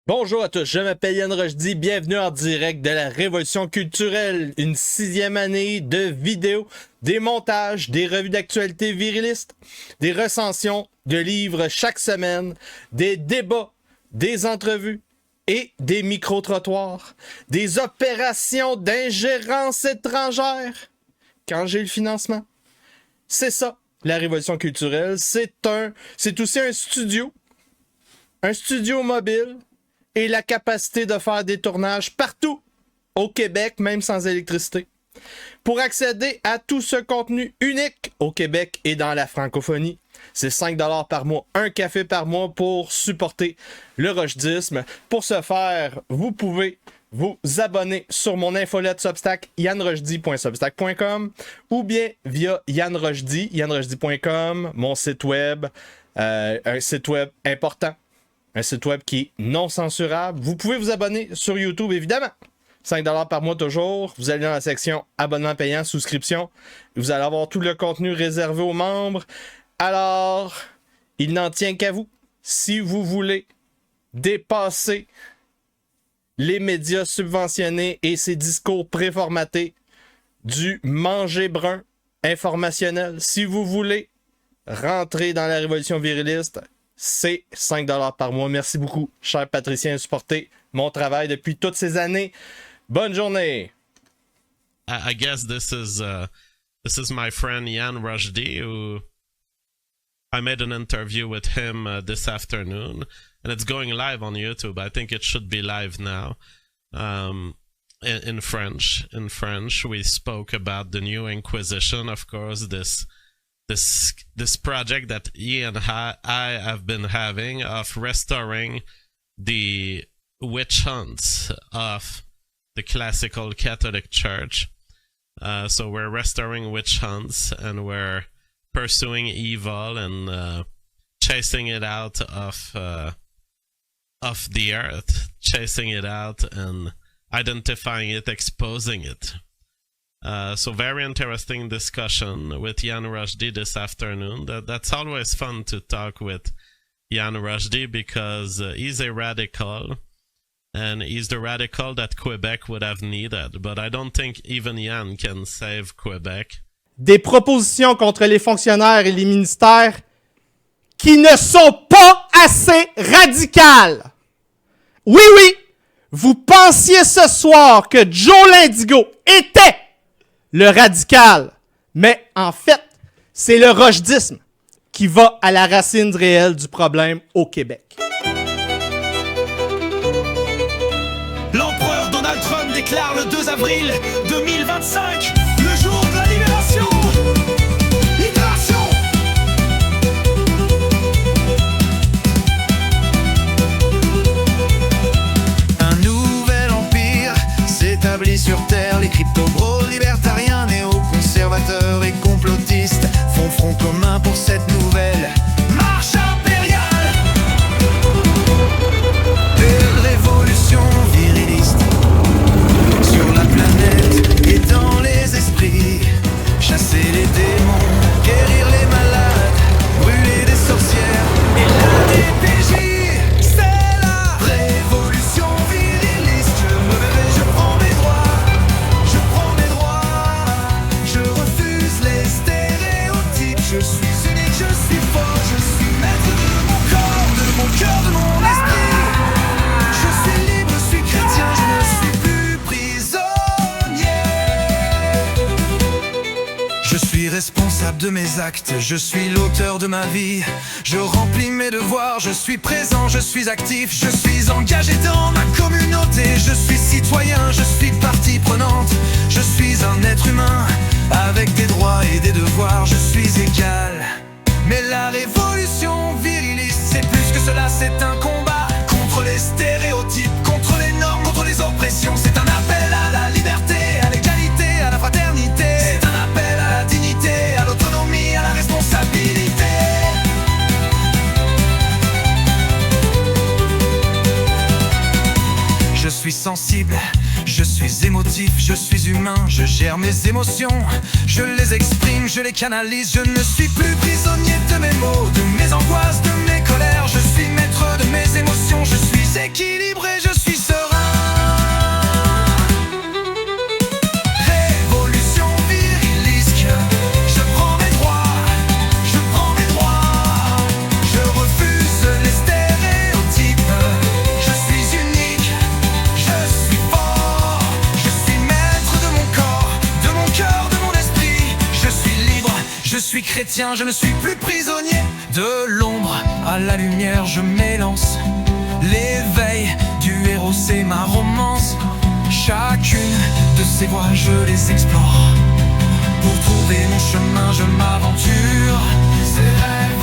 Bonjour à tous, je m'appelle Yann Rochdy, bienvenue en direct de la Révolution culturelle, une 6e année de vidéos, des montages, des revues d'actualité virilistes, des recensions de livres chaque semaine, des débats, des entrevues et des micro-trottoirs, des opérations d'ingérence étrangère quand j'ai le financement. C'est ça, la Révolution culturelle, c'est aussi un studio mobile, et la capacité de faire des tournages partout au Québec, même sans électricité. Pour accéder à tout ce contenu unique au Québec et dans la francophonie, c'est 5$ par mois, un café par mois pour supporter le rochdisme. Pour ce faire, vous pouvez vous abonner sur mon infolette Substack, yanrochdy.substack.com, ou bien via yanrochdy.com, mon site web, un site web important. Un site web qui est non censurable. Vous pouvez vous abonner sur YouTube, évidemment. 5$ par mois toujours. Vous allez dans la section abonnement payant, souscription. Vous allez avoir tout le contenu réservé aux membres. Alors, il n'en tient qu'à vous. Si vous voulez dépasser les médias subventionnés et ces discours préformatés du manger brun informationnel, si vous voulez rentrer dans la révolution viriliste, c'est 5$ par mois. Merci beaucoup, cher Patricien, de supporter mon travail depuis toutes ces années. Bonne journée! I guess this is my friend Yann Rochdy, who I made an interview with him this afternoon, and it's going live on YouTube. I think it should be live now. In French, we spoke about the new Inquisition, of course, this project that he and I have been having of restoring the witch hunts of the classical Catholic Church. So we're restoring witch hunts, and we're pursuing evil and chasing it out of the earth, chasing it out and identifying it, exposing it. So very interesting discussion with Yann Rochdy this afternoon. That's always fun to talk with Yann Rochdy because he's a radical, and he's the radical that Quebec would have needed. But I don't think even Yann can save Quebec. Des propositions contre les fonctionnaires et les ministères qui ne sont pas assez radicales. Oui, vous pensiez ce soir que Joe Lindigo était le radical. Mais en fait, c'est le rochdisme qui va à la racine réelle du problème au Québec. L'empereur Donald Trump déclare le 2 avril 2025 le jour de la libération. Libération. Un nouvel empire s'établit sur Terre. Les crypto-bros libertariens, néo-conservateurs et complotistes font front commun pour cette nouvelle marche impériale. Une révolution viriliste sur la planète et dans les esprits. Chasser les démons, guérir les malades, brûler des sorcières et la DPJ. C'est la révolution viriliste. Je me réveille, je prends mes droits. Je prends mes droits. Je refuse les stéréotypes. Je suis unique, je suis fort. Je suis maître de mon corps, de mon cœur, de mon esprit. Je suis libre, je suis chrétien, je ne suis plus prisonnier. Je suis responsable de mes actes, je suis l'auteur de ma vie. Je remplis mes devoirs, je suis présent, je suis actif. Je suis engagé dans ma communauté. Je suis citoyen, je suis partie prenante. Je suis un être humain avec des droits et des devoirs. Je suis égal. Mais la révolution viriliste, c'est plus que cela, c'est un combat contre les stéréotypes, contre les normes, contre les oppressions. C'est un appel à la liberté, à l'égalité, à la fraternité. C'est un appel à la dignité, à l'autonomie, à la responsabilité. Je suis sensible, je suis émotif, je suis humain, je gère mes émotions, je les exprime, je les canalise, je ne suis plus prisonnier de mes mots, de mes angoisses, de mes colères, je suis maître de mes émotions, je suis équilibré, je suis serein. Révolution virilisque, je prends mes droits, je refuse les stéréotypes, je suis unique, je suis fort, je suis maître de mon corps, de mon cœur, de mon esprit, je suis libre, je suis chrétien, je ne suis plus prisonnier. De l'ombre à la lumière, je m'élance, l'éveil du héros, c'est ma romance. Chacune de ces voies, je les explore. Pour trouver mon chemin, je m'aventure. Ces rêves